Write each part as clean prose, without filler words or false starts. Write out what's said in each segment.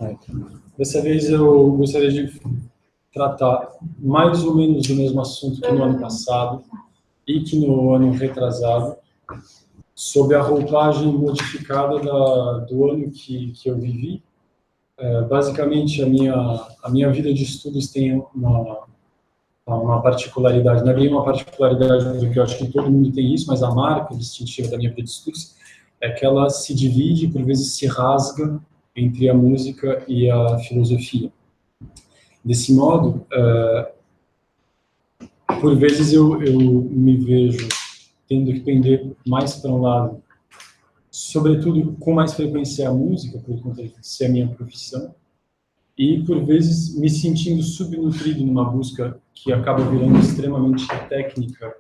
É. Dessa vez eu gostaria de tratar mais ou menos do mesmo assunto que no ano passado e que no ano retrasado, sob a roupagem modificada do ano que eu vivi. Basicamente, a minha vida de estudos tem uma particularidade, não é bem uma particularidade, porque eu acho que todo mundo tem isso, mas a marca distintiva da minha vida de estudos é que ela se divide, por vezes se rasga entre a música e a filosofia. Desse modo, por vezes eu me vejo tendo que pender mais para um lado, sobretudo com mais frequência a música, por conta de ser a minha profissão, e por vezes me sentindo subnutrido numa busca que acaba virando extremamente técnica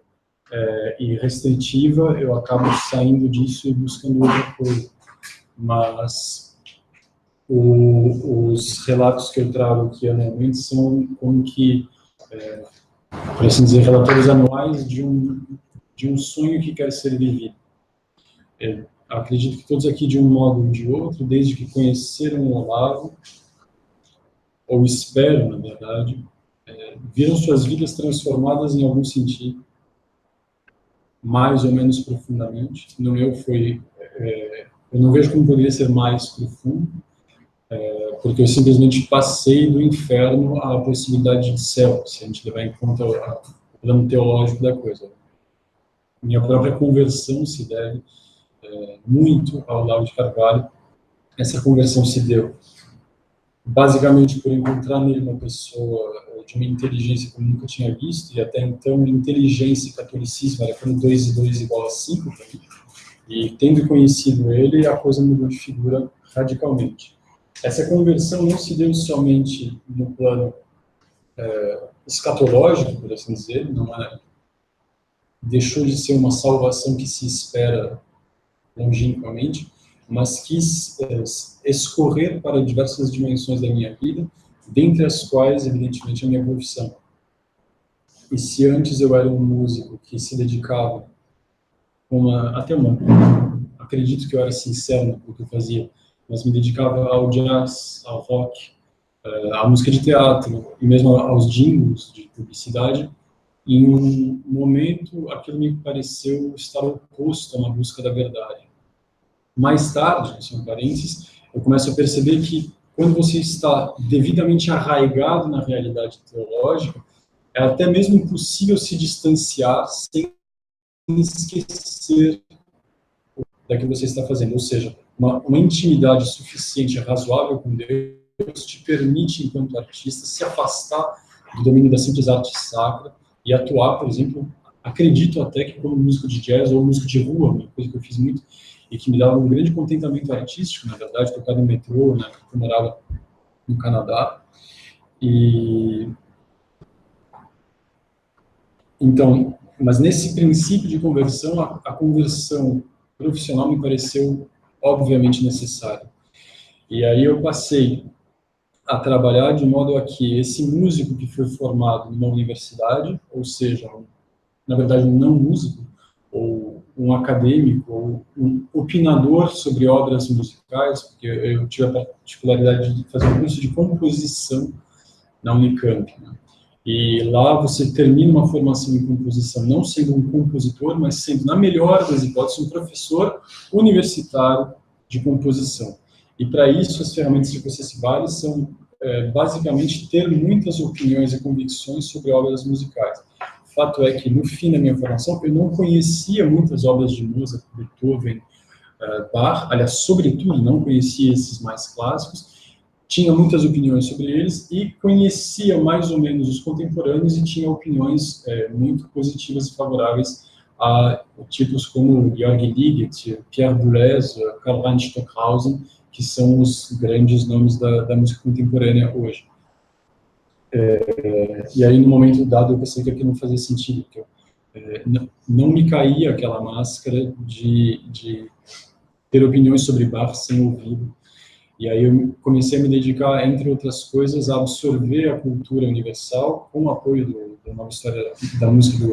e restritiva, eu acabo saindo disso e buscando outra coisa. Mas os relatos que eu trago aqui anualmente são como que, por assim dizer, relatórios anuais de um sonho que quer ser vivido. Eu acredito que todos aqui, de um modo ou de outro, desde que conheceram o Olavo, ou esperam, na verdade, viram suas vidas transformadas em algum sentido, mais ou menos profundamente. No meu foi... eu não vejo como poderia ser mais profundo, porque eu simplesmente passei do inferno à possibilidade de céu, se a gente levar em conta o plano teológico da coisa. Minha própria conversão se deve muito ao Olavo de Carvalho. Essa conversão se deu basicamente por encontrar nele uma pessoa de uma inteligência que eu nunca tinha visto, e até então inteligência e catolicismo era quando 2 e 2 igual a 5, e tendo conhecido ele, a coisa mudou de figura radicalmente. Essa conversão não se deu somente no plano escatológico, por assim dizer, deixou de ser uma salvação que se espera longínquamente, mas quis escorrer para diversas dimensões da minha vida, dentre as quais, evidentemente, a minha profissão. E se antes eu era um músico que se dedicava acredito que eu era sincero no que eu fazia, mas me dedicava ao jazz, ao rock, à música de teatro e mesmo aos jingles de publicidade. Em um momento, aquilo me pareceu estar oposto a uma busca da verdade. Mais tarde, são parênteses, eu começo a perceber que quando você está devidamente arraigado na realidade teológica, é até mesmo impossível se distanciar sem esquecer daquilo que você está fazendo. Ou seja, uma intimidade suficiente, razoável com Deus, te permite, enquanto artista, se afastar do domínio da simples arte sacra e atuar, por exemplo, acredito até que como músico de jazz ou músico de rua, uma coisa que eu fiz muito e que me dava um grande contentamento artístico, na verdade, tocar no metrô, né, porque eu morava no Canadá. E então, mas nesse princípio de conversão, a conversão profissional me pareceu obviamente necessária. E aí eu passei a trabalhar de modo a que esse músico que foi formado numa universidade, ou seja, na verdade um não músico, ou um acadêmico, ou um opinador sobre obras musicais, porque eu tive a particularidade de fazer um curso de composição na Unicamp, né? E lá você termina uma formação em composição, não sendo um compositor, mas sendo, na melhor das hipóteses, um professor universitário de composição. E para isso, as ferramentas que você se vale são, basicamente, ter muitas opiniões e convicções sobre obras musicais. O fato é que, no fim da minha formação, eu não conhecia muitas obras de Mozart, Beethoven, Bach, aliás, sobretudo, não conhecia esses mais clássicos, tinha muitas opiniões sobre eles e conhecia mais ou menos os contemporâneos e tinha opiniões muito positivas e favoráveis a tipos como Georg Ligeti, Pierre Boulez, Karl-Heinz Stockhausen, que são os grandes nomes da música contemporânea hoje. E aí, no momento dado, eu pensei que aquilo não fazia sentido, que não me caía aquela máscara de ter opiniões sobre Bach sem ouvido. E aí eu comecei a me dedicar, entre outras coisas, a absorver a cultura universal com o apoio da nova história da música do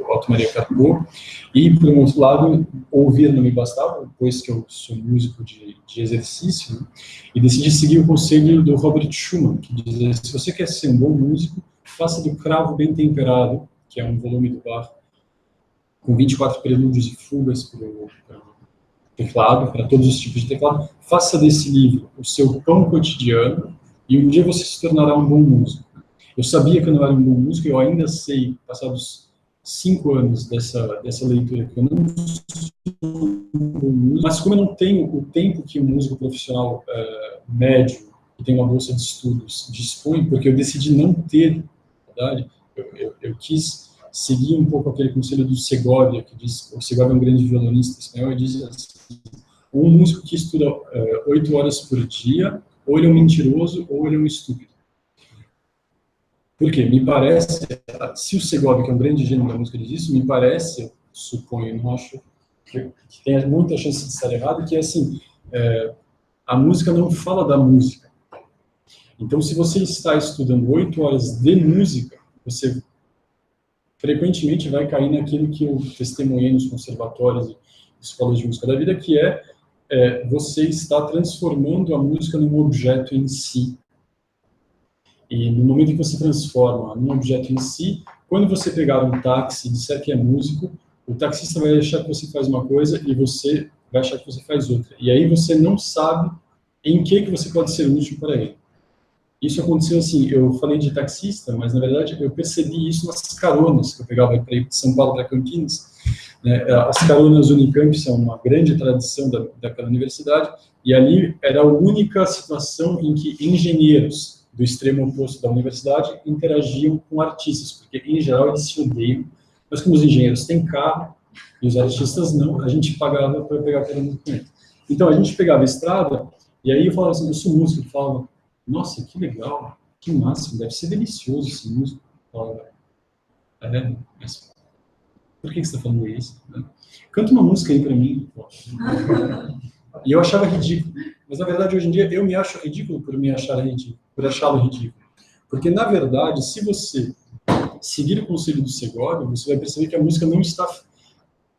Otto Maria Carpo. E, por um outro lado, ouvir não me bastava, pois que eu sou músico de exercício, né? E decidi seguir o conselho do Robert Schumann, que diz: se você quer ser um bom músico, faça do Cravo Bem Temperado, que é um volume do Bach, com 24 prelúdios e fugas para o teclado, para todos os tipos de teclado. Faça desse livro o seu pão cotidiano e um dia você se tornará um bom músico. Eu sabia que eu não era um bom músico, eu ainda sei, passados 5 anos dessa leitura, que eu não sou um bom músico, mas como eu não tenho o tempo que um músico profissional médio, que tem uma bolsa de estudos, dispõe, porque eu decidi não ter, na verdade, eu quis seguir um pouco aquele conselho do Segovia, que diz, o Segovia é um grande violonista espanhol, e diz assim: um músico que estuda 8 horas por dia, ou ele é um mentiroso, ou ele é um estúpido. Por quê? Me parece, se o Segovia, que é um grande gênio da música, diz isso, me parece, suponho, não acho que tenha muita chance de estar errado, que é assim, a música não fala da música. Então, se você está estudando 8 horas de música, você frequentemente vai cair naquilo que eu testemunhei nos conservatórios e escolas de música da vida, que você está transformando a música num objeto em si. E no momento em que você transforma num objeto em si, quando você pegar um táxi e disser que é músico, o taxista vai achar que você faz uma coisa e você vai achar que você faz outra. E aí você não sabe em que você pode ser útil para ele. Isso aconteceu assim, eu falei de taxista, mas na verdade eu percebi isso nas caronas que eu pegava para ir de São Paulo para Campinas. As caronas Unicamp são uma grande tradição daquela universidade, e ali era a única situação em que engenheiros do extremo oposto da universidade interagiam com artistas, porque em geral eles se odeiam, mas como os engenheiros têm carro e os artistas não, a gente pagava para pegar carona com eles. Então a gente pegava a estrada, e aí eu falava assim, eu sou músico, eu falava: nossa, que legal, que máximo, deve ser delicioso esse músico. Mas por que você está falando isso? Canta uma música aí para mim. E eu achava ridículo. Mas, na verdade, hoje em dia, eu me acho ridículo por me achar ridículo, por achá-lo ridículo. Porque, na verdade, se você seguir o conselho do Segovia, você vai perceber que a música não está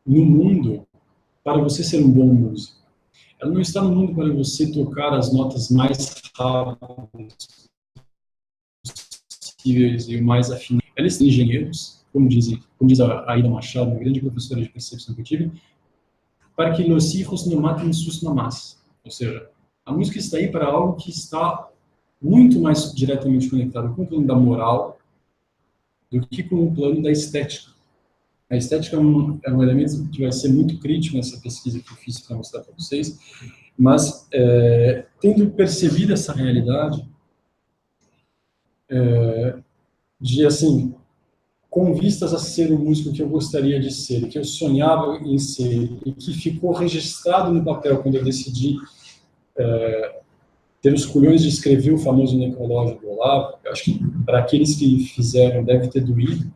no mundo para você ser um bom músico. Ela não está no mundo para você tocar as notas mais rápidas possíveis e o mais afinadas. Eles têm engenheiros, como diz a Aida Machado, uma grande professora de percepção que eu tive, para que los hijos no matem sus mamás. Ou seja, a música está aí para algo que está muito mais diretamente conectado com o plano da moral do que com o plano da estética. A estética é um elemento que vai ser muito crítico nessa pesquisa que eu fiz para mostrar para vocês, mas tendo percebido essa realidade de, assim, com vistas a ser o músico que eu gostaria de ser, que eu sonhava em ser, e que ficou registrado no papel quando eu decidi ter os culhões de escrever o famoso necrológio do Olavo. Eu acho que para aqueles que fizeram deve ter doído.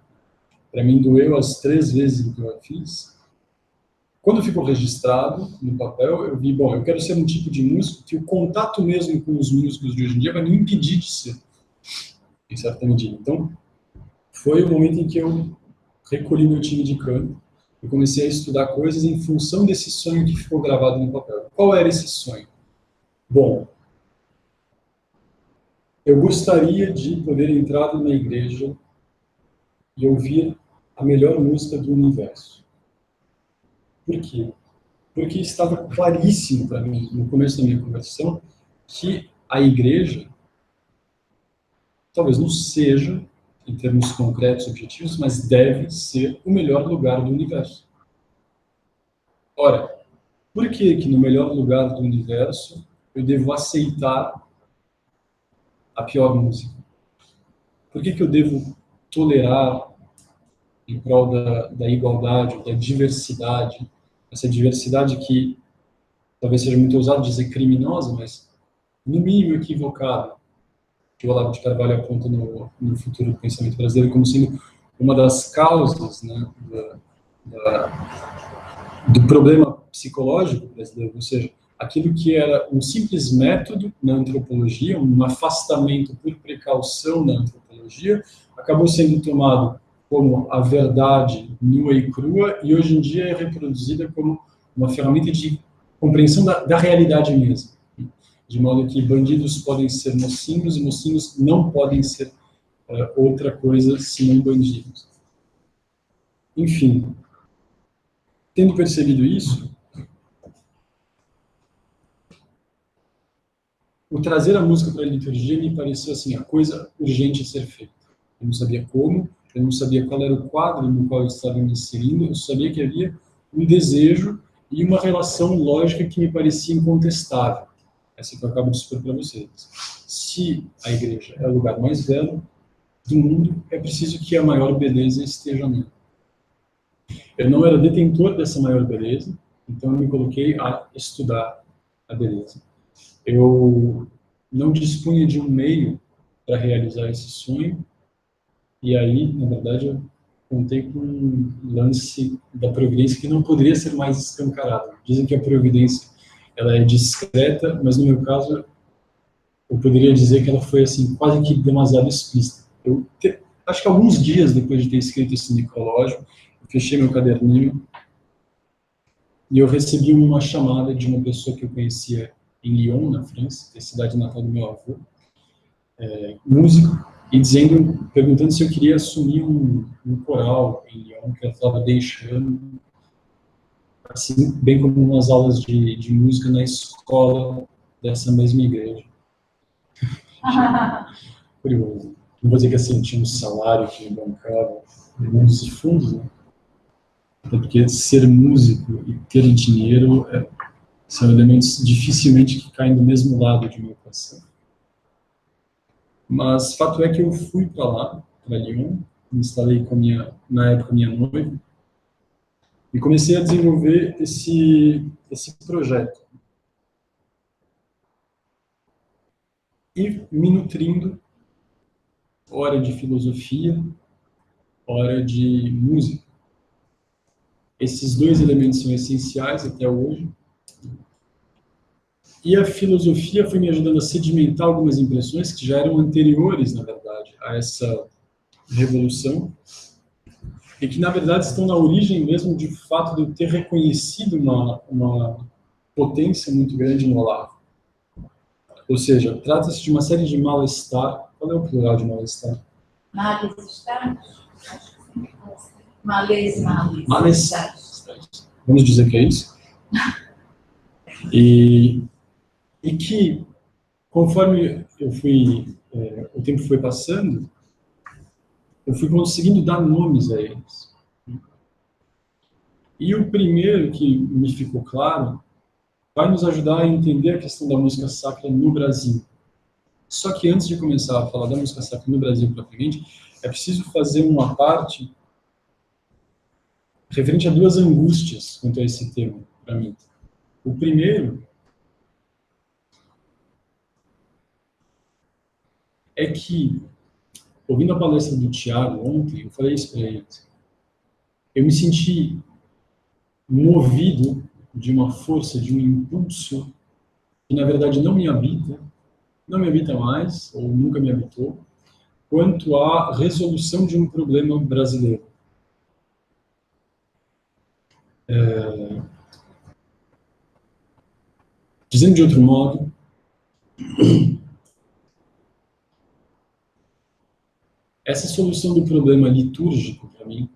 Para mim doeu as 3 vezes que eu fiz. Quando ficou registrado no papel, eu vi, bom, eu quero ser um tipo de músico que o contato mesmo com os músicos de hoje em dia vai me impedir de ser, em certa medida. Então, foi o momento em que eu recolhi meu time de canto e comecei a estudar coisas em função desse sonho que ficou gravado no papel. Qual era esse sonho? Bom, eu gostaria de poder entrar na igreja e ouvir a melhor música do universo. Por quê? Porque estava claríssimo para mim, no começo da minha conversão, que a igreja talvez não seja, em termos concretos, objetivos, mas deve ser o melhor lugar do universo. Ora, por que no melhor lugar do universo eu devo aceitar a pior música? Por que eu devo tolerar, em prol da igualdade, da diversidade, essa diversidade que talvez seja muito ousado dizer criminosa, mas no mínimo equivocada, que o Olavo de Carvalho aponta no Futuro do Pensamento Brasileiro como sendo uma das causas, né, do problema psicológico brasileiro, ou seja, aquilo que era um simples método na antropologia, um afastamento por precaução na antropologia, acabou sendo tomado como a verdade nua e crua, e hoje em dia é reproduzida como uma ferramenta de compreensão da realidade mesmo. De modo que bandidos podem ser mocinhos, e mocinhos não podem ser outra coisa senão bandidos. Enfim, tendo percebido isso, o trazer a música para a liturgia me pareceu assim, a coisa urgente a ser feita. Eu não sabia como, eu não sabia qual era o quadro no qual eu estava me inserindo, eu sabia que havia um desejo e uma relação lógica que me parecia incontestável. Essa que eu acabo de expor para vocês. Se a igreja é o lugar mais belo do mundo, é preciso que a maior beleza esteja nela. Eu não era detentor dessa maior beleza, então eu me coloquei a estudar a beleza. Eu não dispunha de um meio para realizar esse sonho, e aí, na verdade, eu contei com um lance da providência que não poderia ser mais escancarado. Dizem que a providência ela é discreta, mas no meu caso, eu poderia dizer que ela foi assim quase que demasiado explícita. Acho que alguns dias depois de ter escrito esse necrológio, eu fechei meu caderninho e eu recebi uma chamada de uma pessoa que eu conhecia em Lyon, na França, que é a cidade natal do meu avô, músico, e perguntando se eu queria assumir um coral em Lyon, que eu estava deixando, assim, bem como umas aulas de música na escola dessa mesma igreja. Curioso. Não vou dizer que assim, tinha um salário que me bancava mundos e fundos, né? Até porque ser músico e ter dinheiro são elementos dificilmente que caem do mesmo lado de uma equação. Mas fato é que eu fui para lá, para Lyon, me instalei com na época, minha noiva, e comecei a desenvolver esse projeto. E me nutrindo, hora de filosofia, hora de música. Esses dois elementos são essenciais até hoje. E a filosofia foi me ajudando a sedimentar algumas impressões que já eram anteriores, na verdade, a essa revolução, e que, na verdade, estão na origem mesmo de fato de eu ter reconhecido uma potência muito grande no Olavo. Ou seja, trata-se de uma série de mal-estar. Qual é o plural de mal-estar? Mal-estar? Males. Vamos dizer que é isso? E que, conforme o tempo foi passando, eu fui conseguindo dar nomes a eles. E o primeiro que me ficou claro vai nos ajudar a entender a questão da música sacra no Brasil. Só que antes de começar a falar da música sacra no Brasil propriamente, é preciso fazer uma parte referente a duas angústias quanto a esse tema, para mim. O primeiro é que, ouvindo a palestra do Tiago ontem, eu falei isso para eles. Eu me senti movido de uma força, de um impulso que, na verdade, não me habita mais, ou nunca me habitou, quanto à resolução de um problema brasileiro. Dizendo de outro modo, essa solução do problema litúrgico, para mim,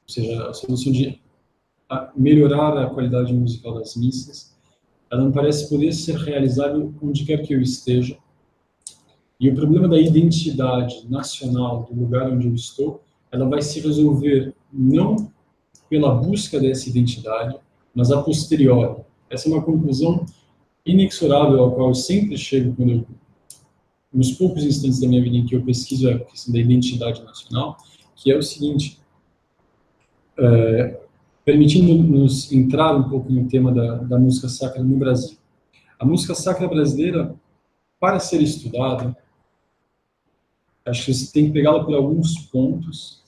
ou seja, a solução de melhorar a qualidade musical das missas, ela me parece poder ser realizável onde quer que eu esteja. E o problema da identidade nacional do lugar onde eu estou, ela vai se resolver não pela busca dessa identidade, mas a posteriori. Essa é uma conclusão inexorável ao qual eu sempre chego nos poucos instantes da minha vida em que eu pesquiso a questão da identidade nacional, que é o seguinte, permitindo-nos entrar um pouco no tema da música sacra no Brasil. A música sacra brasileira, para ser estudada, acho que você tem que pegá-la por alguns pontos.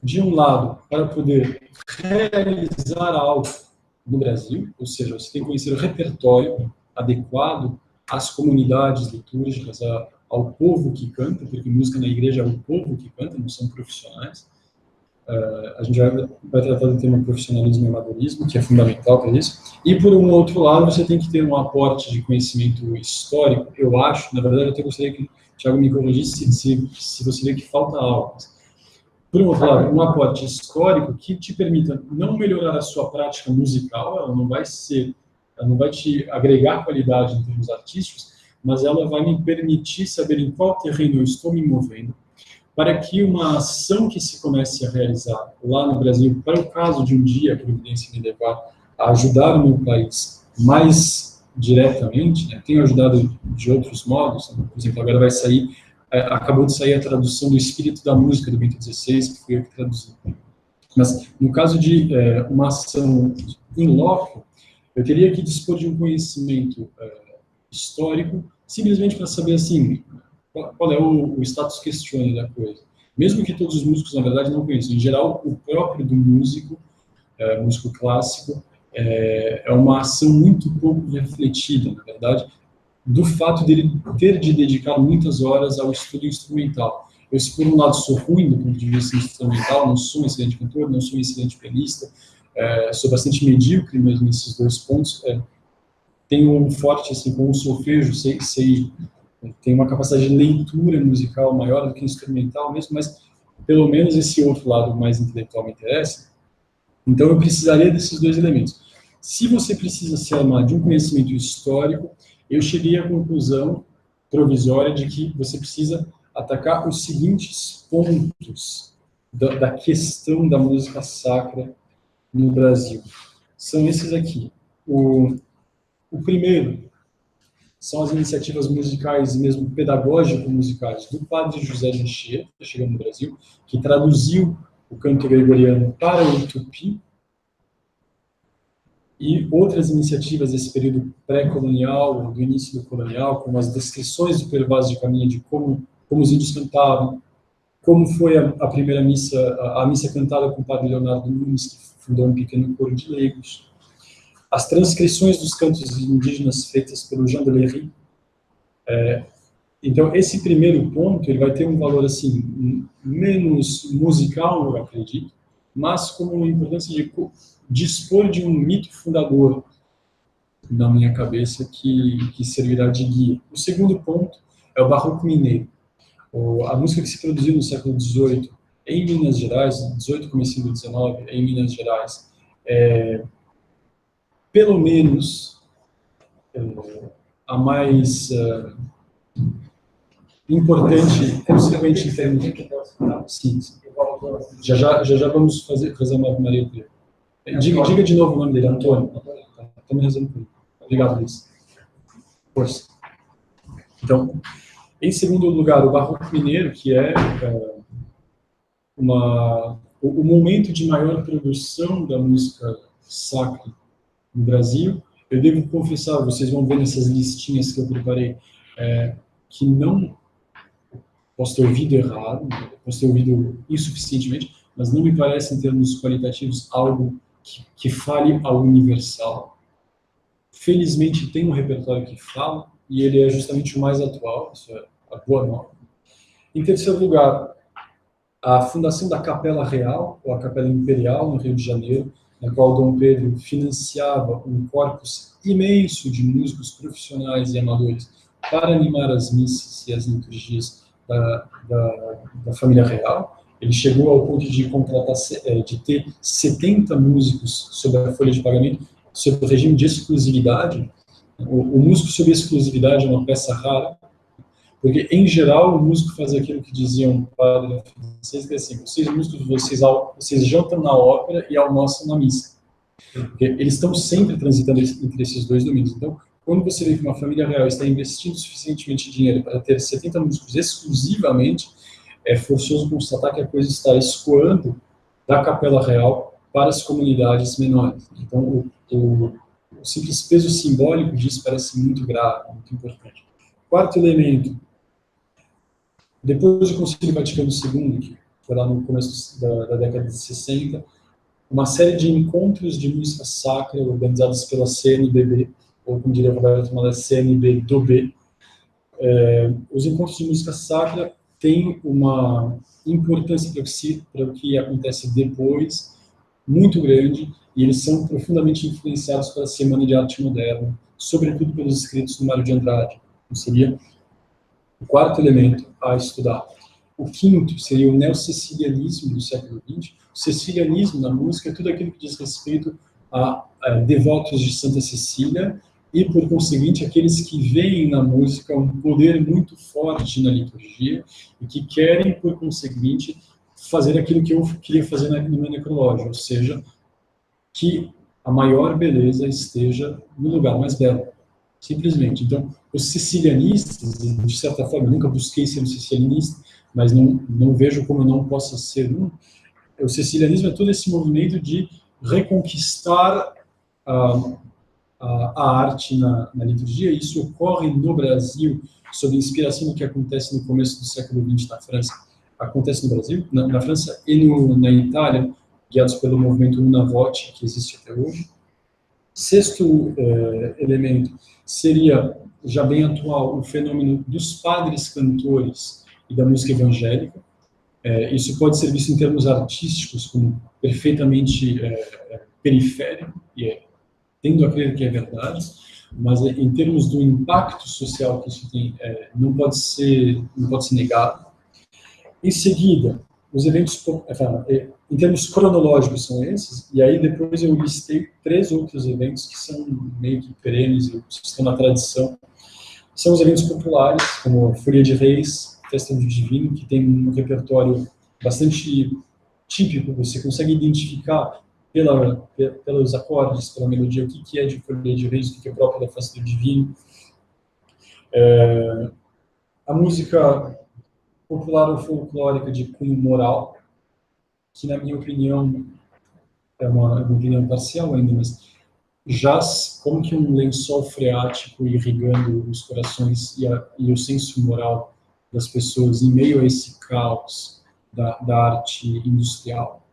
De um lado, para poder realizar algo no Brasil, ou seja, você tem que conhecer o repertório adequado às comunidades litúrgicas, ao povo que canta, porque música na igreja é o povo que canta, não são profissionais. A gente vai tratar do tema profissionalismo e amadorismo, que é fundamental para isso. E, por um outro lado, você tem que ter um aporte de conhecimento histórico, eu acho. Na verdade, eu até gostaria que o Thiago me corrigisse se você vê que falta algo. Por um outro lado, um aporte histórico que te permita não melhorar a sua prática musical, ela não vai te agregar qualidade em termos artísticos, mas ela vai me permitir saber em qual terreno eu estou me movendo, para que uma ação que se comece a realizar lá no Brasil, para o caso de um dia a Providência me levar a ajudar o meu país mais diretamente, né? Tenho ajudado de outros modos, por exemplo, agora acabou de sair a tradução do Espírito da Música do Bento XVI, que fui eu que traduzi. Mas, no caso de uma ação in loco, eu teria que dispor de um conhecimento histórico, simplesmente para saber, assim, qual é o status questione da coisa. Mesmo que todos os músicos, na verdade, não conheçam. Em geral, o próprio do músico clássico, é uma ação muito pouco refletida, na verdade, do fato dele ter de dedicar muitas horas ao estudo instrumental. Eu, se por um lado sou ruim do ponto de vista instrumental, não sou um excelente cantor, não sou um excelente pianista, sou bastante medíocre mesmo nesses dois pontos, tenho um forte, assim, com o solfejo, tenho uma capacidade de leitura musical maior do que instrumental mesmo, mas pelo menos esse outro lado mais intelectual me interessa. Então eu precisaria desses dois elementos. Se você precisa se armar de um conhecimento histórico, eu cheguei à conclusão provisória de que você precisa atacar os seguintes pontos da questão da música sacra no Brasil. São esses aqui. O primeiro são as iniciativas musicais, mesmo pedagógico-musicais, do padre José de Anchieta, que chegou no Brasil, que traduziu o canto gregoriano para o tupi, e outras iniciativas desse período pré-colonial, do início do colonial, como as descrições do Pervaz de Caminha, de como os índios cantavam, como foi a primeira missa, a missa cantada com o padre Leonardo Nunes, que fundou um pequeno coro de leigos, as transcrições dos cantos indígenas feitas pelo Jean Delery. Então, esse primeiro ponto ele vai ter um valor assim menos musical, eu acredito, mas com uma importância de dispor de um mito fundador na minha cabeça que servirá de guia. O segundo ponto é o barroco mineiro. A música que se produziu no século XVIII em Minas Gerais, 18 comecinho do 19, em Minas Gerais, pelo menos a mais importante, principalmente em termos de... Sim. Já vamos rezar uma Ave Maria. Diga de novo o nome dele, Antônio. Estamos rezando por ele. Obrigado, Luiz. Força. Então, em segundo lugar, o barroco mineiro, que é o momento de maior produção da música sacra no Brasil. Eu devo confessar, vocês vão ver nessas listinhas que eu preparei, que não posso ter ouvido errado, posso ter ouvido insuficientemente, mas não me parece, em termos qualitativos, algo que fale ao universal. Felizmente, tem um repertório que fala, e ele é justamente o mais atual, isso é a boa nova. Em terceiro lugar, a fundação da Capela Real, ou a Capela Imperial, no Rio de Janeiro, na qual Dom Pedro financiava um corpus imenso de músicos profissionais e amadores para animar as missas e as liturgias da família real. Ele chegou ao ponto de contratar, de ter 70 músicos sob a folha de pagamento, sob o regime de exclusividade. O músico sob exclusividade é uma peça rara, porque, em geral, o músico faz aquilo que diziam padre francês, que é assim: vocês músicos, vocês jantam na ópera e almoçam na missa. Porque eles estão sempre transitando entre esses dois domínios. Então, quando você vê que uma família real está investindo suficientemente dinheiro para ter 70 músicos exclusivamente, é forçoso constatar que a coisa está escoando da Capela Real para as comunidades menores. Então, o simples peso simbólico disso parece muito grave, muito importante. Quarto elemento, depois do Concílio Vaticano II, que foi lá no começo da década de 60, uma série de encontros de música sacra organizados pela CNBB, ou como diria o Roberto Malé, CNB do B. Os encontros de música sacra têm uma importância para o que acontece depois, muito grande, e eles são profundamente influenciados pela Semana de Arte Moderna, sobretudo pelos escritos do Mário de Andrade. Então, seria o quarto elemento a estudar. O quinto seria o neocecilianismo do século XX. O cecilianismo na música é tudo aquilo que diz respeito a devotos de Santa Cecília e, por conseguinte, aqueles que veem na música um poder muito forte na liturgia e que querem, por conseguinte, fazer aquilo que eu queria fazer no meu necrológio, ou seja, que a maior beleza esteja no lugar mais belo. Simplesmente. Então, os sicilianistas, de certa forma, eu nunca busquei ser um sicilianista, mas não vejo como eu não possa ser um. O sicilianismo é todo esse movimento de reconquistar a arte na liturgia. Isso ocorre no Brasil, sob inspiração do que acontece no começo do século XX na França. Acontece no Brasil, na França e na Itália, guiados pelo movimento Una Voce, que existe até hoje. Sexto elemento seria, já bem atual, o fenômeno dos padres cantores e da música evangélica. Isso pode ser visto em termos artísticos como perfeitamente periférico, e tendo a crer que é verdade, mas em termos do impacto social que isso tem, não pode ser negado. Em seguida, os eventos, em termos cronológicos são esses, e aí depois eu listei 3 outros eventos que são meio que perenes, que estão na tradição. São os eventos populares, como a Folia de Reis, Festa do Divino, que tem um repertório bastante típico, você consegue identificar pelos acordes, pela melodia, o que é de Folia de Reis, o que é próprio da Festa do Divino. A música popular ou folclórica de cunho moral, que, na minha opinião, é uma opinião parcial ainda, mas jaz como que um lençol freático irrigando os corações e o senso moral das pessoas em meio a esse caos da arte industrial.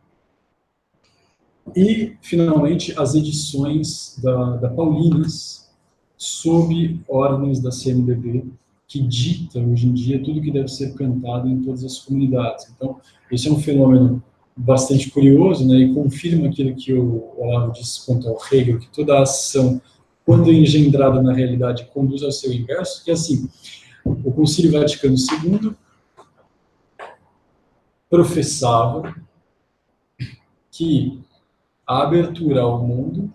E, finalmente, as edições da Paulinas, sob ordens da CNBB, que dita, hoje em dia, tudo que deve ser cantado em todas as comunidades. Então, esse é um fenômeno bastante curioso, né, e confirma aquilo que o Olavo disse quanto ao Hegel, que toda ação, quando engendrada na realidade, conduz ao seu inverso, que é assim, o Concílio Vaticano II professava que a abertura ao mundo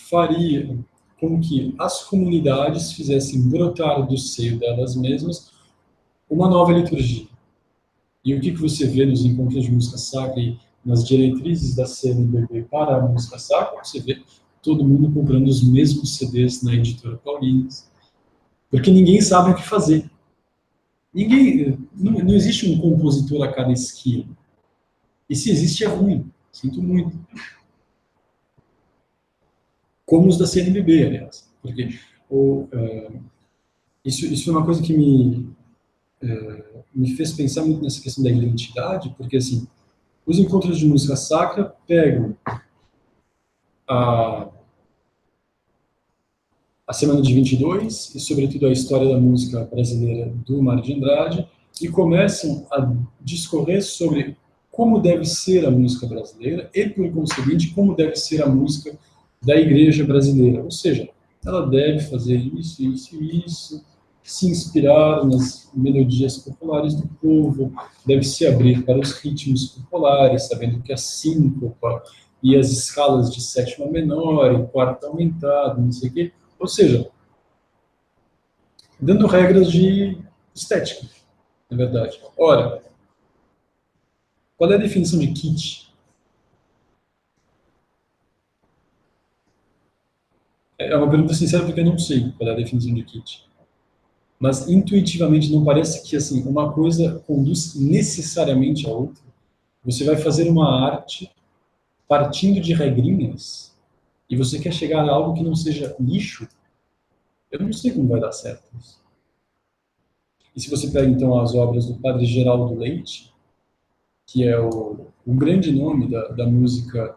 faria com que as comunidades fizessem brotar do seio delas mesmas uma nova liturgia. E o que você vê nos encontros de música sacra e nas diretrizes da CNBB para a música sacra? Você vê todo mundo comprando os mesmos CDs na editora Paulinas, porque ninguém sabe o que fazer. Não existe um compositor a cada esquina. E se existe, é ruim. Sinto muito. Como os da CNBB, aliás. Porque isso é uma coisa que me fez pensar muito nessa questão da identidade, porque, assim, os encontros de música sacra pegam a Semana de 22 e, sobretudo, a história da música brasileira do Mário de Andrade e começam a discorrer sobre como deve ser a música brasileira e, por conseguinte, como deve ser a música da igreja brasileira. Ou seja, ela deve fazer isso, isso e isso, se inspirar nas melodias populares do povo, deve se abrir para os ritmos populares, sabendo que a síncopa e as escalas de sétima menor e quarta aumentada, não sei o quê. Ou seja, dando regras de estética, na verdade. Ora, qual é a definição de kit? É uma pergunta sincera porque eu não sei qual é a definição de kit. Mas intuitivamente não parece que assim uma coisa conduz necessariamente a outra. Você vai fazer uma arte partindo de regrinhas e você quer chegar a algo que não seja lixo. Eu não sei como vai dar certo isso. E se você pega então as obras do Padre Geraldo Leite, que é o grande nome da música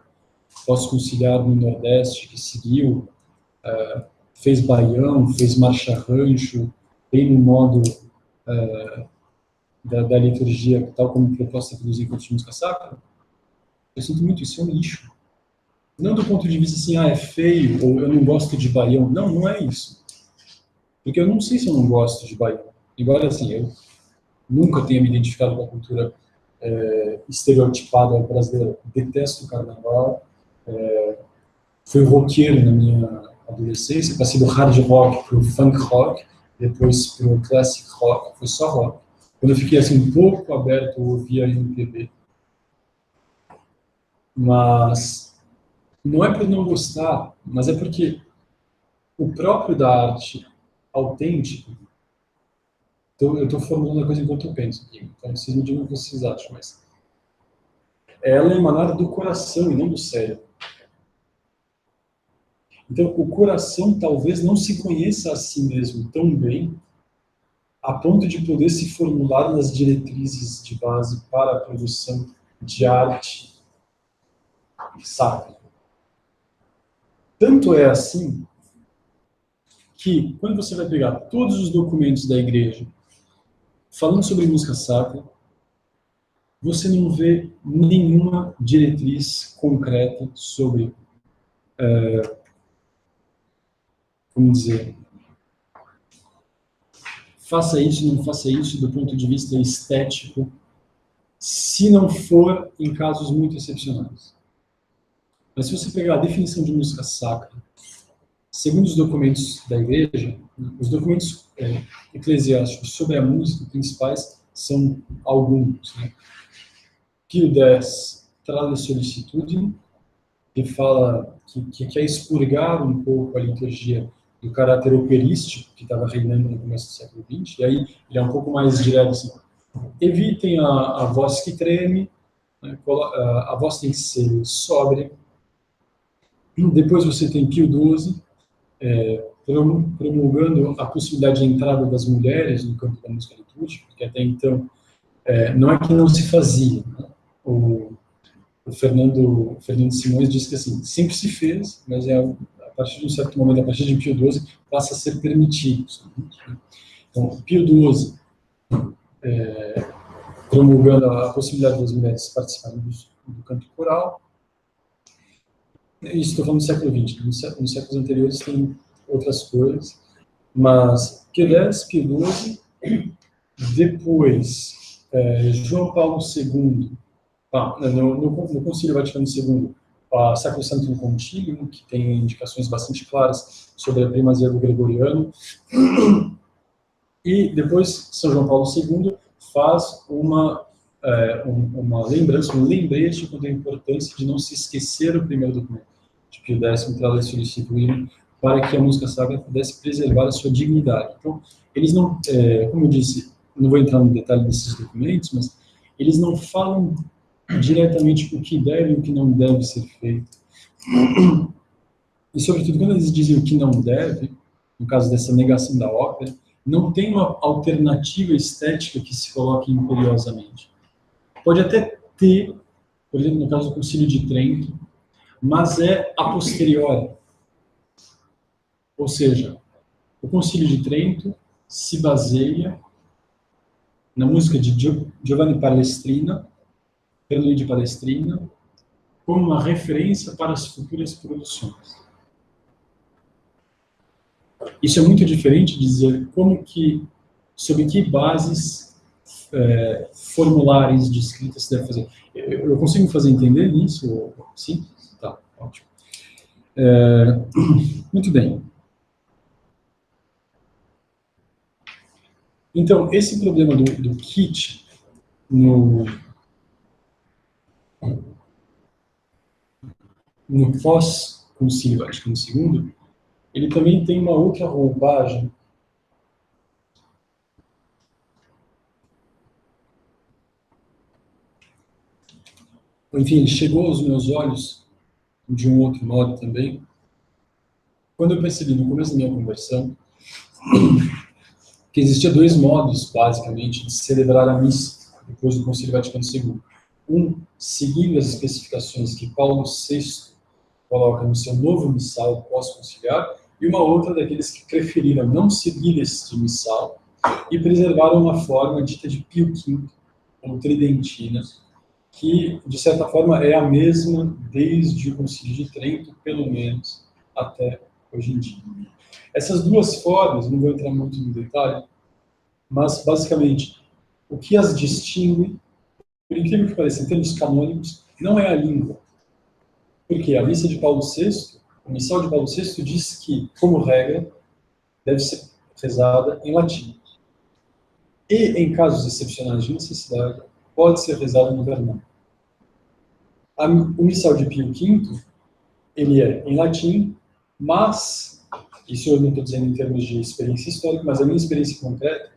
pós-conciliar no Nordeste, que seguiu, fez baião, fez marcha-rancho, bem no modo da liturgia, tal como proposta pelos encontros de música sacra, eu sinto muito, isso é um lixo. Não do ponto de vista assim, é feio, ou eu não gosto de baião. Não, não é isso. Porque eu não sei se eu não gosto de baião. Embora, assim, eu nunca tenha me identificado com a cultura estereotipada brasileira. Detesto o carnaval. Fui roqueiro na minha adolescência. Passei do hard rock para o funk rock, depois para o classic rock. Foi só rock. Quando eu fiquei assim, um pouco aberto, eu ouvia MPB. Mas não é por não gostar, mas é porque o próprio da arte autêntica, então, eu estou formulando a coisa enquanto eu penso aqui, então vocês me digam o que vocês acham, mas ela é emanar do coração e não do cérebro. Então, o coração talvez não se conheça a si mesmo tão bem, a ponto de poder se formular nas diretrizes de base para a produção de arte sacra. Tanto é assim que, quando você vai pegar todos os documentos da igreja falando sobre música sacra, você não vê nenhuma diretriz concreta sobre, como dizer, faça isso, não faça isso do ponto de vista estético, se não for em casos muito excepcionais. Mas se você pegar a definição de música sacra, segundo os documentos da igreja, os documentos eclesiásticos sobre a música principais são alguns. Né? Pio X, Trade Sollicitudine, que fala que quer expurgar um pouco a liturgia do caráter operístico que estava reinando no começo do século XX, e aí ele é um pouco mais direto assim, evitem a voz que treme, né? A voz tem que ser sóbria. Depois você tem Pio XII, promulgando a possibilidade de entrada das mulheres no campo da música litúrgica, porque até então não é que não se fazia. Né? O Fernando Simões disse que assim, sempre se fez, mas a partir de um certo momento, a partir de Pio XII, passa a ser permitido. Então, Pio XII promulgando a possibilidade das mulheres participarem do canto coral. Isso estou falando do século XX. Nos séculos anteriores tem outras coisas, mas Pio X, Pio XII, depois João Paulo II, no Concílio Vaticano II, a Sacrosanctum Concilium, que tem indicações bastante claras sobre a primazia do gregoriano, e depois São João Paulo II faz uma lembrança, um lembrete quanto à importância de não se esquecer o primeiro documento, de Pio X, Trade Sollicitudine, para que a música sacra pudesse preservar a sua dignidade. Então, eles não, como eu disse, não vou entrar no detalhe desses documentos, mas eles não falam diretamente o que deve e o que não deve ser feito. E, sobretudo, quando eles dizem o que não deve, no caso dessa negação da ópera, não tem uma alternativa estética que se coloque imperiosamente. Pode até ter, por exemplo, no caso do Concílio de Trento, mas é a posteriori. Ou seja, o Concílio de Trento se baseia na música de Giovanni Palestrina, Prelúdio de Palestrina, como uma referência para as futuras produções. Isso é muito diferente de dizer sob que bases formulares de escrita se deve fazer. Eu consigo fazer entender isso? Sim? Tá, ótimo. Muito bem. Então, esse problema do kit no pós-Concílio Vaticano II, ele também tem uma outra roupagem enfim, ele chegou aos meus olhos de um outro modo também, quando eu percebi no começo da minha conversão que existia dois modos, basicamente, de celebrar a missa depois do Concílio Vaticano II. Um, seguindo as especificações que Paulo VI coloca no seu novo missal pós-conciliar, e uma outra daqueles que preferiram não seguir este missal e preservaram uma forma dita de Pio V, ou tridentina, que, de certa forma, é a mesma desde o Concílio de Trento, pelo menos, até hoje em dia. Essas duas formas, não vou entrar muito no detalhe, mas, basicamente, o que as distingue, por incrível que pareça, em termos canônicos, não é a língua. Porque a missa de Paulo VI, o missal de Paulo VI diz que, como regra, deve ser rezada em latim. E, em casos excepcionais de necessidade, pode ser rezada no vernáculo. O missal de Pio V, ele é em latim, mas, isso eu não estou dizendo em termos de experiência histórica, mas a minha experiência concreta,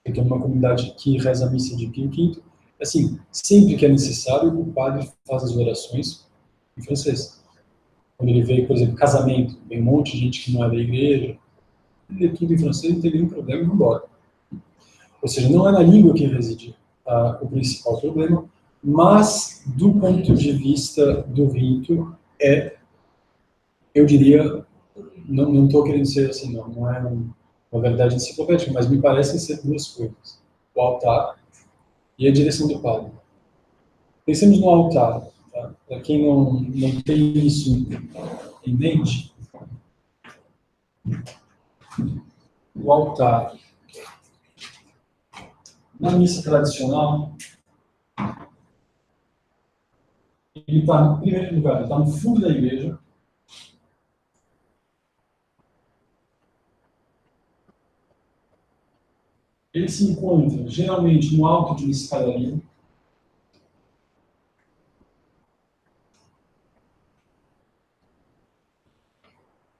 eu estou numa comunidade que reza a missa de Pio V, assim, sempre que é necessário, o padre faz as orações em francês. Quando ele vê, por exemplo, casamento, vem um monte de gente que não é da igreja, lê tudo em francês, não tem nenhum problema e vai embora. Ou seja, não é na língua que reside o principal problema, mas, do ponto de vista do rito, eu diria, não estou querendo ser assim, não é uma verdade enciclopédica, mas me parecem ser duas coisas. O altar e a direção do padre. Pensemos no altar. Tá? Para quem não tem isso em mente, o altar, na missa tradicional, ele está, em primeiro lugar, ele está no fundo da igreja. Ele se encontra, geralmente, no alto de uma escadaria.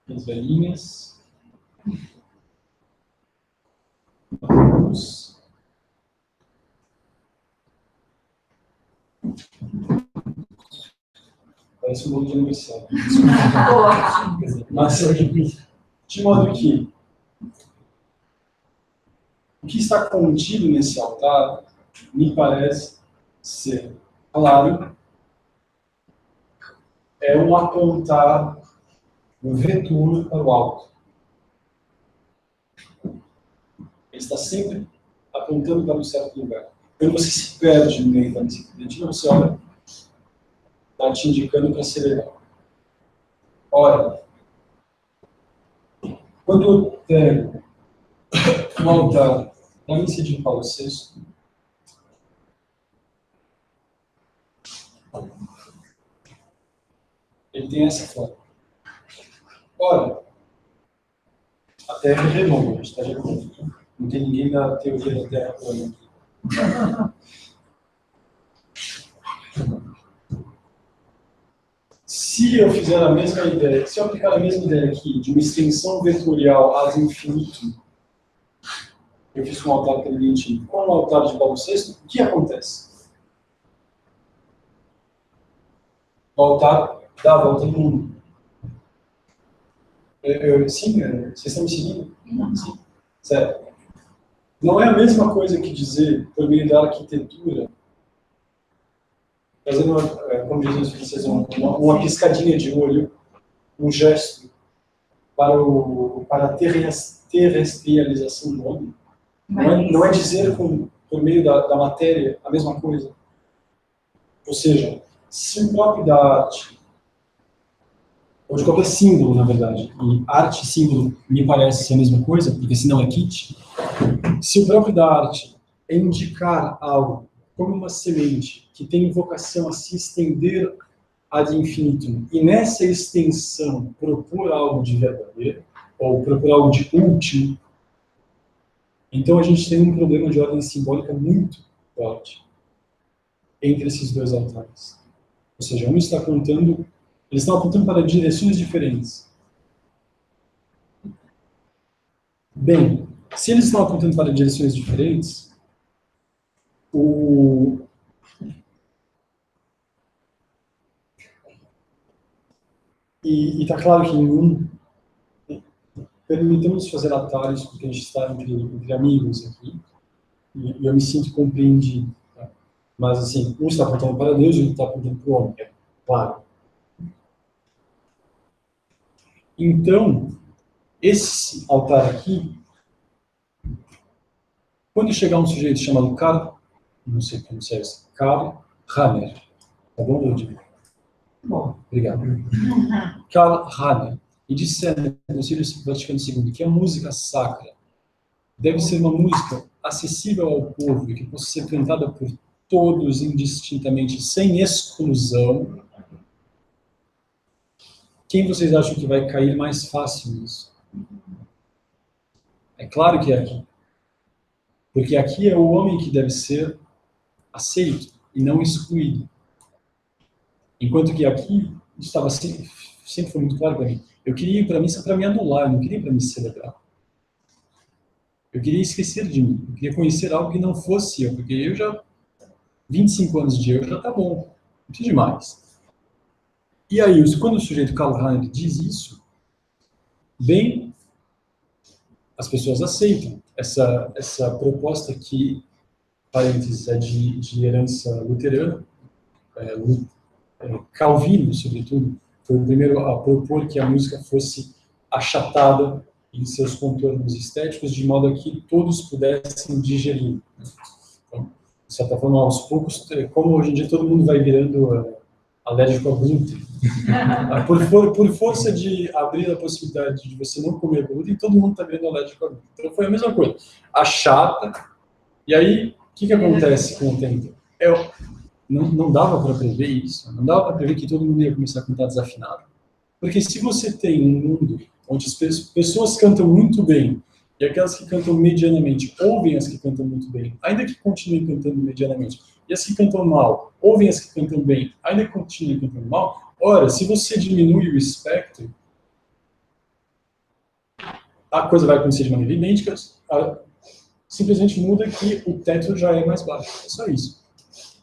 As velhinhas. A cruz. Parece um bolo de aniversário. Mas, de modo que o que está contido nesse altar me parece ser, claro, é um apontar um retorno para o alto. Ele está sempre apontando para um certo lugar. Quando você se perde no meio da missa tridentina, você olha, está te indicando para acelerar. Ora, quando eu pego o altar da missa de Paulo VI, ele tem essa forma. Ora, a Terra é redonda, a gente está redondinho. Não tem ninguém da teoria da Terra plana aqui. Se eu fizer a mesma ideia, se eu aplicar a mesma ideia aqui, de uma extensão vetorial ad infinitum, eu fiz com o altar tridentino, com o altar de Paulo VI, o que acontece? O altar dá a volta no mundo. Sim, vocês estão me seguindo? Sim. Certo. Não é a mesma coisa que dizer, por meio da arquitetura, fazendo, como dizem os franceses, uma piscadinha de olho, um gesto para a terrestrialização do homem. Não é dizer por meio da matéria a mesma coisa. Ou seja, se o próprio da arte, ou de qualquer símbolo, na verdade, e arte e símbolo me parece ser a mesma coisa, porque senão é kit, se o próprio da arte é indicar algo como uma semente que tem vocação a se estender ad infinitum, e nessa extensão propor algo de verdadeiro, ou propor algo de último, então a gente tem um problema de ordem simbólica muito forte entre esses dois altares. Ou seja, um está apontando, eles estão apontando para direções diferentes. Bem, se eles estão apontando para direções diferentes, e está claro que nenhum permitamos fazer atalhos porque a gente está entre amigos aqui e eu me sinto compreendido. Tá? Mas assim, um está apontando para Deus e o outro está apontando para o homem, é claro. Então, esse altar aqui, quando chegar um sujeito chamado Karl, não sei como se é isso, Karl Rahner, tá bom, Ludwig? Bom, obrigado. Karl Rahner, e disser no Concílio Vaticano II que a música sacra deve ser uma música acessível ao povo e que possa ser cantada por todos indistintamente, sem exclusão. Quem vocês acham que vai cair mais fácil nisso? É claro que é aqui. Porque aqui é o homem que deve ser aceito e não excluído. Enquanto que aqui estava sempre foi muito claro para mim. Eu queria ir para a missa para me anular, eu não queria ir para me celebrar. Eu queria esquecer de mim, eu queria conhecer algo que não fosse eu, porque eu já, 25 anos de eu já tá bom, não preciso de mais. E aí, quando o sujeito Karl Rahner diz isso, bem, as pessoas aceitam essa proposta que, parênteses, é de herança luterana, Calvino, sobretudo, foi o primeiro a propor que a música fosse achatada em seus contornos estéticos, de modo a que todos pudessem digerir. Então, de certa forma, aos poucos, como hoje em dia todo mundo vai virando alérgico ao glúten, por força de abrir a possibilidade de você não comer glúten, todo mundo está virando alérgico ao glúten. Então foi a mesma coisa, achata, e aí, o que acontece com o tempo? Não dava para prever isso, não dava para prever que todo mundo ia começar a cantar desafinado. Porque se você tem um mundo onde as pessoas cantam muito bem e aquelas que cantam medianamente ouvem as que cantam muito bem, ainda que continuem cantando medianamente, e as que cantam mal ouvem as que cantam bem, ainda que continuem cantando mal, ora, se você diminui o espectro, a coisa vai acontecer de maneira idêntica, simplesmente muda que o teto já é mais baixo, é só isso.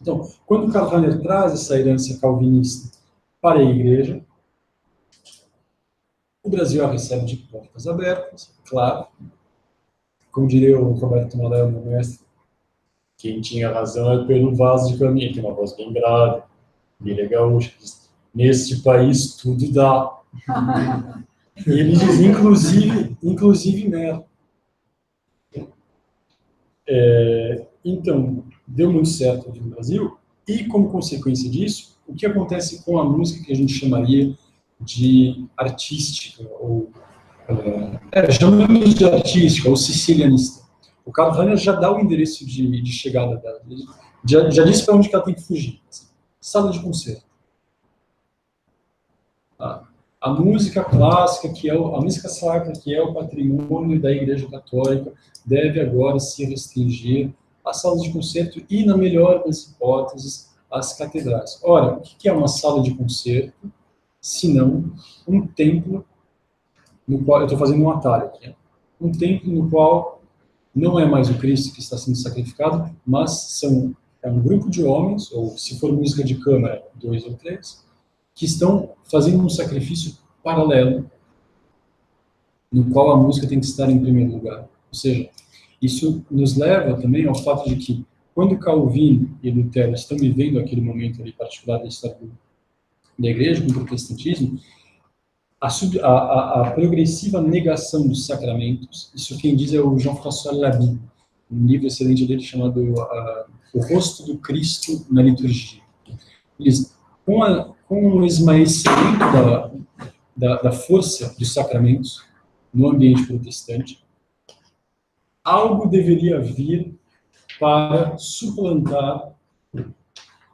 Então, quando Karl Rahner traz essa herança calvinista para a igreja, o Brasil a recebe de portas abertas, claro. Como diria o Roberto Maléo, meu mestre, quem tinha razão é pelo vaso de caminho, que é uma voz bem grave, ele é gaúcho, diz, neste país tudo dá. E ele diz, inclusive merda. Então, deu muito certo aqui no Brasil, e como consequência disso, o que acontece com a música que a gente chamaria de artística, ou chamamos de artística, ou sicilianista. O Karl Rahner já dá o endereço de chegada dela, já disse para onde que ela tem que fugir. Sala de concerto. A música clássica, a música sacra, que é o patrimônio da Igreja Católica, deve agora se restringir às salas de concerto e, na melhor das hipóteses, às catedrais. Ora, o que é uma sala de concerto, senão um templo no qual, eu estou fazendo um atalho aqui, um templo no qual não é mais o Cristo que está sendo sacrificado, mas é um grupo de homens, ou se for música de câmara, 2 ou 3, que estão fazendo um sacrifício paralelo, no qual a música tem que estar em primeiro lugar. Ou seja, isso nos leva também ao fato de que, quando Calvino e Lutero estão vivendo aquele momento ali particular da história da igreja, com o protestantismo, a progressiva negação dos sacramentos, isso quem diz é o Jean-François Laby, um livro excelente dele chamado O Rosto do Cristo na Liturgia. Ele diz, com o esmaecimento da força dos sacramentos no ambiente protestante, algo deveria vir para suplantar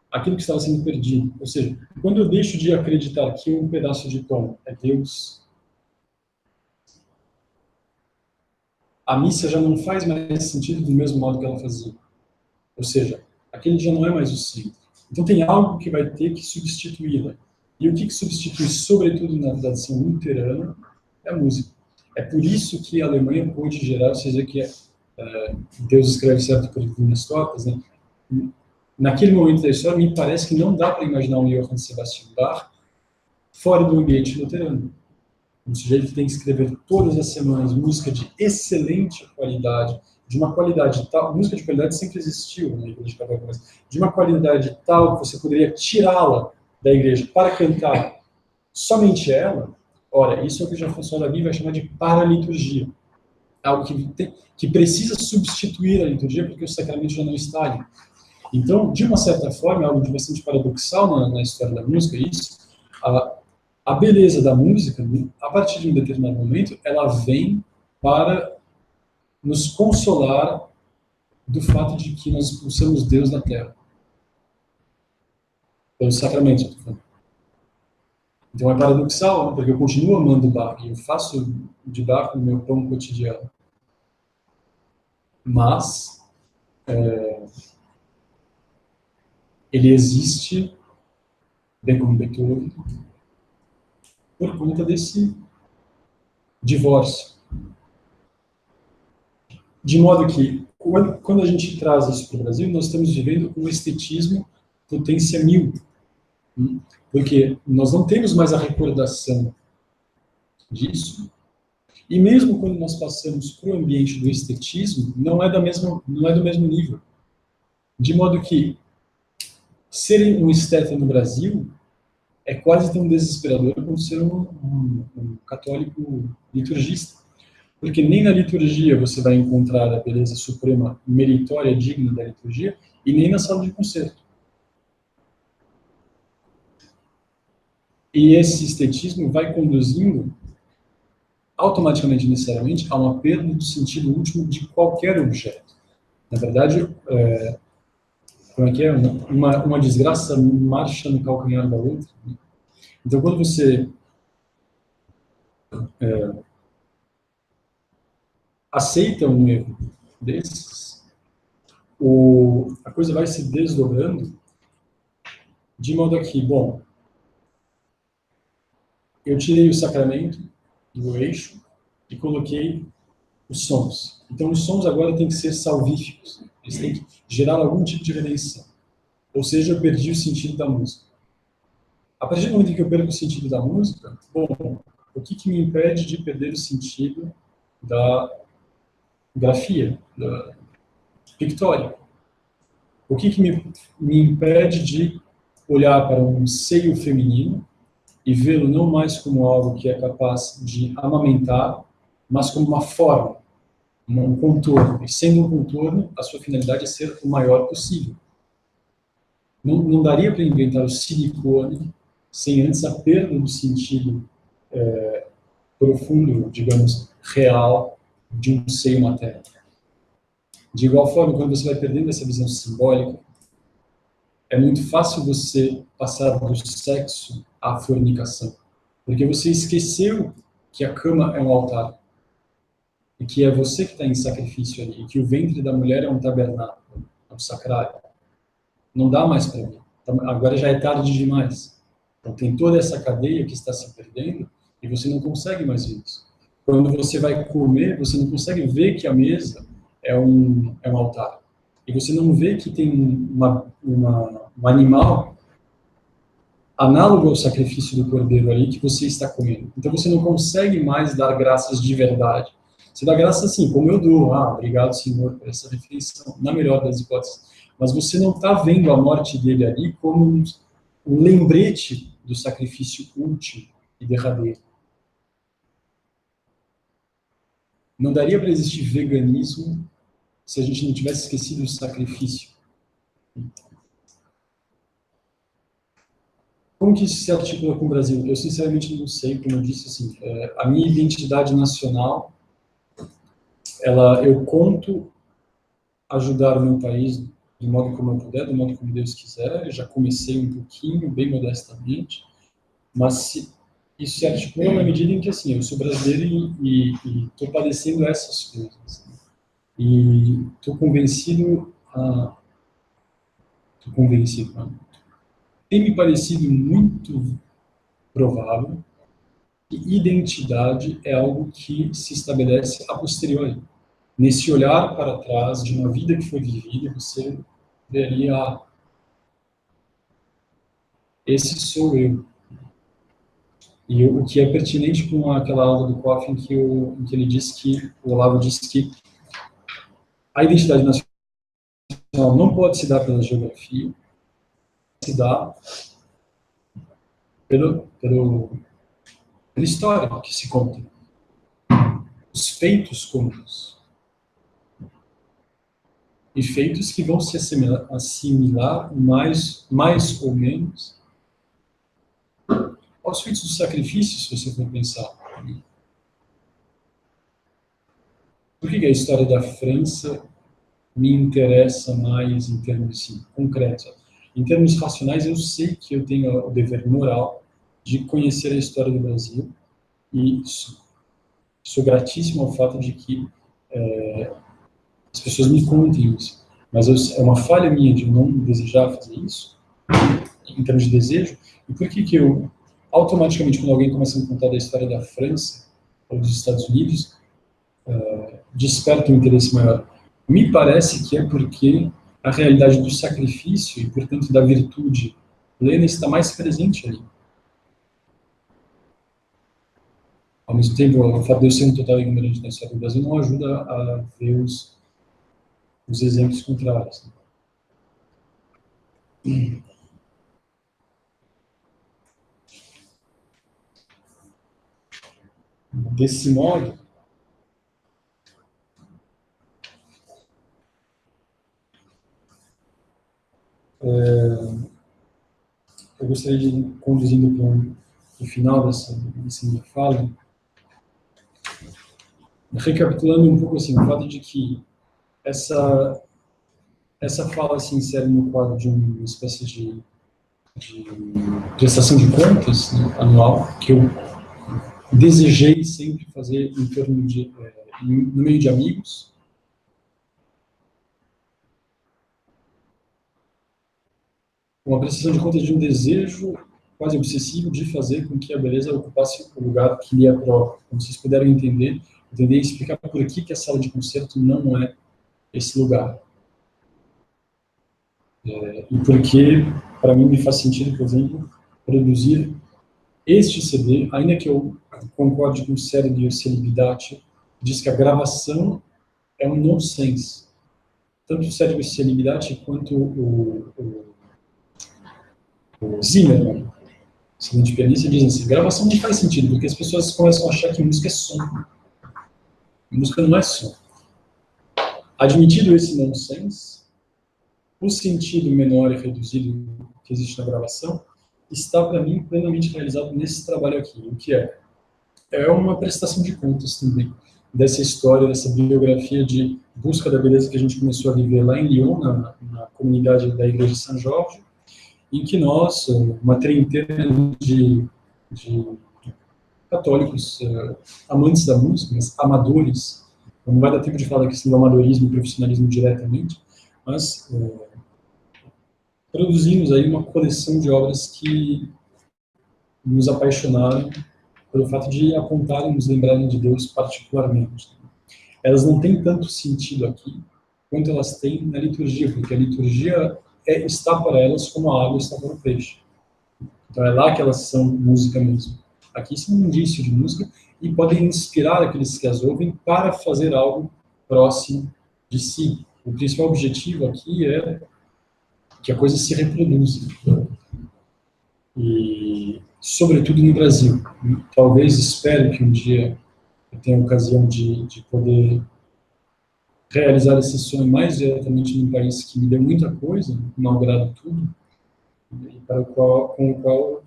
aquilo que estava sendo perdido. Ou seja, quando eu deixo de acreditar que um pedaço de pão é Deus, a missa já não faz mais sentido do mesmo modo que ela fazia. Ou seja, aquele já não é mais o centro. Então tem algo que vai ter que substituí-la. E o que substitui, sobretudo na tradição luterana, é a música. É por isso que a Alemanha pôde gerar, ou seja, que Deus escreve certo por linhas tortas, né? Naquele momento da história, me parece que não dá para imaginar um Johann Sebastian Bach fora do ambiente luterano. Um sujeito que tem que escrever todas as semanas música de excelente qualidade, de uma qualidade tal, música de qualidade sempre existiu na Igreja Católica, mas de uma qualidade tal que você poderia tirá-la da igreja para cantar somente ela. Ora, isso é o que Jean-François Davy vai chamar de paraliturgia. Algo que precisa substituir a liturgia porque o sacramento já não está ali. Então, de uma certa forma, é algo de bastante paradoxal na história da música, isso. A beleza da música, a partir de um determinado momento, ela vem para nos consolar do fato de que nós expulsamos Deus da terra. Pelos sacramentos, eu estou falando. Então é paradoxal, né? Porque eu continuo amando Bach e eu faço de Bach o meu pão cotidiano. Mas ele existe, bem como Beethoven, por conta desse divórcio. De modo que, quando a gente traz isso para o Brasil, nós estamos vivendo um estetismo potência 1000. Porque nós não temos mais a recordação disso. E mesmo quando nós passamos para o ambiente do estetismo, não é do mesmo nível. De modo que ser um esteta no Brasil é quase tão desesperador quanto ser um católico liturgista. Porque nem na liturgia você vai encontrar a beleza suprema, meritória, digna da liturgia, e nem na sala de concerto. E esse estetismo vai conduzindo, automaticamente, necessariamente, a uma perda do sentido último de qualquer objeto. Na verdade, como é que é? Uma desgraça marcha no calcanhar da outra. Então, quando você aceita um erro desses, a coisa vai se desdobrando de modo que, bom, eu tirei o sacramento do eixo e coloquei os sons. Então, os sons agora têm que ser salvíficos. Eles têm que gerar algum tipo de redenção. Ou seja, eu perdi o sentido da música. A partir do momento em que eu perco o sentido da música, bom, o que me impede de perder o sentido da grafia, da pictórica? O que me impede de olhar para um seio feminino e vê-lo não mais como algo que é capaz de amamentar, mas como uma forma, um contorno. E sendo um contorno, a sua finalidade é ser o maior possível. Não daria para inventar o silicone sem antes a perda do sentido profundo, digamos, real, de um seio materno. De igual forma, quando você vai perdendo essa visão simbólica, é muito fácil você passar do sexo à fornicação. Porque você esqueceu que a cama é um altar. E que é você que está em sacrifício ali. E que o ventre da mulher é um tabernáculo, é um sacrário. Não dá mais para mim. Agora já é tarde demais. Então tem toda essa cadeia que está se perdendo e você não consegue mais ver isso. Quando você vai comer, você não consegue ver que a mesa é um altar. E você não vê que tem um animal análogo ao sacrifício do cordeiro ali que você está comendo. Então você não consegue mais dar graças de verdade. Você dá graças assim, como eu dou. Obrigado, Senhor, por essa refeição, na melhor das hipóteses. Mas você não está vendo a morte dele ali como um lembrete do sacrifício último e derradeiro. Não daria para existir veganismo se a gente não tivesse esquecido o sacrifício. Como que isso se articula com o Brasil? Eu sinceramente não sei, como eu disse, assim, a minha identidade nacional, eu conto ajudar o meu país do modo como eu puder, do modo como Deus quiser. Eu já comecei um pouquinho, bem modestamente, mas isso se articula na medida em que, assim, eu sou brasileiro e estou padecendo essas coisas. E estou convencido. Tem me parecido muito provável que identidade é algo que se estabelece a posteriori. Nesse olhar para trás de uma vida que foi vivida, você veria, esse sou eu. E o que é pertinente com aquela aula do Koff em que ele disse que, o Olavo disse que a identidade nacional não pode se dar pela geografia, se dá pelo pela história que se conta, os feitos comuns. E feitos que vão se assimilar mais ou menos aos feitos do sacrifício, se você for pensar. Por que a história da França me interessa mais em termos assim, concretos? Em termos racionais, eu sei que eu tenho o dever moral de conhecer a história do Brasil e sou gratíssimo ao fato de que as pessoas me contem isso. Mas é uma falha minha de não desejar fazer isso, em termos de desejo. E por que eu, automaticamente, quando alguém começa a me contar da história da França ou dos Estados Unidos, desperta um interesse maior? Me parece que é porque a realidade do sacrifício e, portanto, da virtude plena está mais presente ali. Ao mesmo tempo, o fato de eu ser um total ignorante da história do Brasil não ajuda a ver os exemplos contrários. Desse modo, eu gostaria de ir conduzindo para o final dessa minha fala, recapitulando um pouco assim, o fato de que essa fala se insere no quadro de uma espécie de prestação de contas, né, anual, que eu desejei sempre fazer em torno de, no meio de amigos. Uma prestação de contas de um desejo quase obsessivo de fazer com que a beleza ocupasse o lugar que lhe é próprio. Como vocês puderam entender e explicar por que a sala de concerto não é esse lugar. E porque, para mim, me faz sentido, por exemplo, produzir este CD, ainda que eu concorde com o Sérgio Celibidache, diz que a gravação é um nonsense. Tanto o Sérgio Celibidache quanto o Zimmerman, excelente pianista, dizem assim: gravação não faz sentido, porque as pessoas começam a achar que música é som. Música não é som. Admitido esse nonsense, o sentido menor e reduzido que existe na gravação está, para mim, plenamente realizado nesse trabalho aqui. O que é? É uma prestação de contas também dessa história, dessa biografia de busca da beleza que a gente começou a viver lá em Lyon, na comunidade da Igreja de São Jorge, em que nós, uma treintena de católicos, amantes da música, mas amadores, não vai dar tempo de falar questão do amadorismo e profissionalismo diretamente, mas produzimos aí uma coleção de obras que nos apaixonaram pelo fato de apontarem, nos lembrarem de Deus particularmente. Elas não têm tanto sentido aqui quanto elas têm na liturgia, porque a liturgia está para elas como a água está para o peixe. Então é lá que elas são música mesmo. Aqui são um indício de música e podem inspirar aqueles que as ouvem para fazer algo próximo de si. O principal objetivo aqui é que a coisa se reproduza. E, sobretudo no Brasil. Talvez, espero que um dia eu tenha a ocasião de poder realizar esse sonho mais diretamente num país que me deu muita coisa, malgrado tudo, e com o qual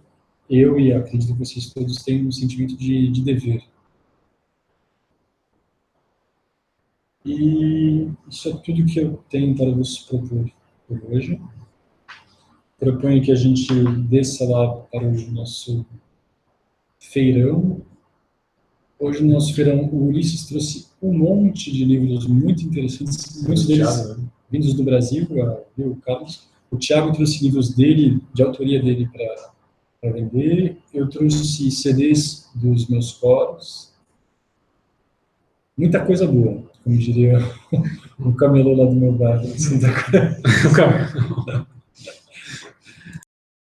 eu e acredito que vocês todos têm um sentimento de dever. E isso é tudo que eu tenho para vos propor por hoje. Proponho que a gente desça lá para o nosso feirão. Hoje no nosso feirão, o Ulisses trouxe um monte de livros muito interessantes, muitos deles vindos do Brasil, viu, Carlos? O Thiago trouxe livros dele, de autoria dele, para vender. Eu trouxe CDs dos meus coros. Muita coisa boa, como diria o camelô lá do meu bairro.